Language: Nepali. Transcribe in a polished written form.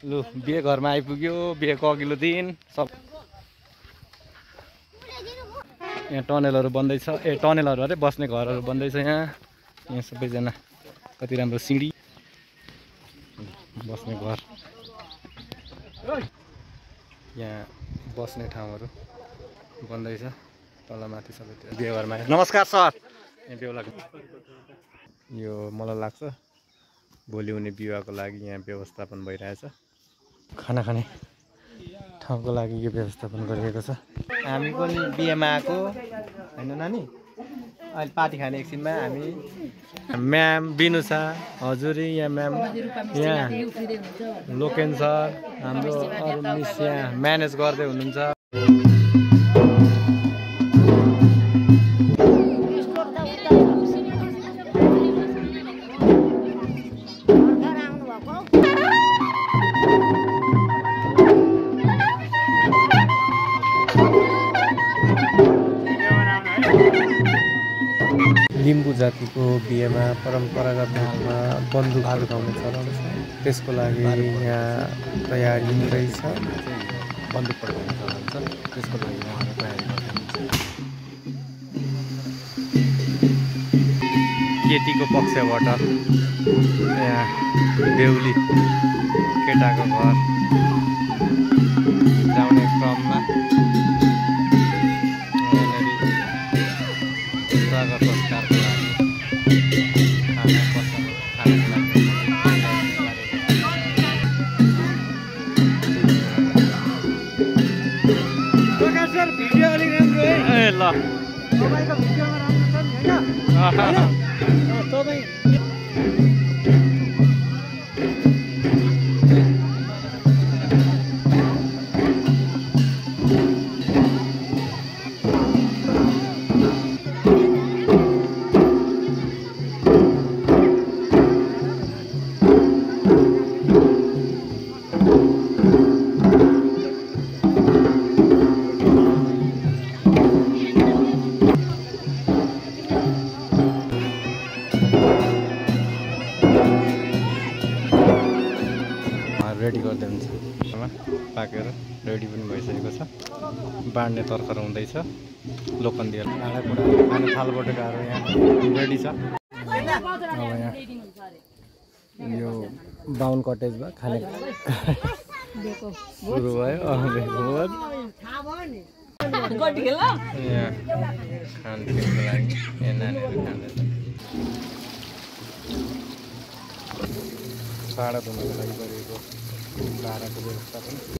लु बिहे घरमा आइपुग्यो बिहेको अघिल्लो दिन सब यहाँ टनेलहरू बन्दैछ टनेलहरू अरे बस्ने घरहरू बन्दैछ यहाँ सबैजना कति राम्रो सिँढी बस्ने घर यहाँ बस्ने ठाउँहरू बन्दैछ तल माथि सबैतिर बिहे घरमा नमस्कार सर यहाँ बेहुला यो मलाई लाग्छ भोलि हुने विवाहको लागि यहाँ व्यवस्थापन भइरहेछ खाना खाने ठाउँको लागि यो व्यवस्थापन गरिएको छ हामी पनि बिहेमा आएको होइन नानी अहिले पार्टी खाने एकछिनमा हामी म्याम बिनु छ हजुरी यहाँ म्याम यहाँ लोकेन सर हाम्रो अरू मिस यहाँ म्यानेज गर्दै हुनुहुन्छ लिम्बू जातिको बिहेमा परम्परागत रूपमा बन्दुकहरू उठाउने चलन छ त्यसको लागि यहाँ तयारी हुँदैछ बन्दुक पड्काउने चलन छ त्यसको लागि उहाँहरू तयारी गर्नुहुन्छ केटीको पक्षबाट यहाँ बेहुली केटाको घर जाने क्रममा स्वागत संस्कारको लागि खाना पकाउनु खानाको लागि भिडियो अलिक राम्रो है ए ल तपाईको भिडियोमा राम्रो छ नि हैन तपाई रेडी गर्दै हुन्छ पाकेर रेडी पनि भइसकेको छ बाँड्ने तर्खर हुँदैछ लोखन्डीहरू भाँडाकुँडा खाने थालबटुकाहरू यहाँ रेडी छ अब यहाँ यो बाहुन कटेजमा खाने सुरु भयो यहाँ खानपिनको लागि यहाँ नानीहरू खाँदैछ भाँडा धुनको लागि गरिएको भाँडाको व्यवस्था पनि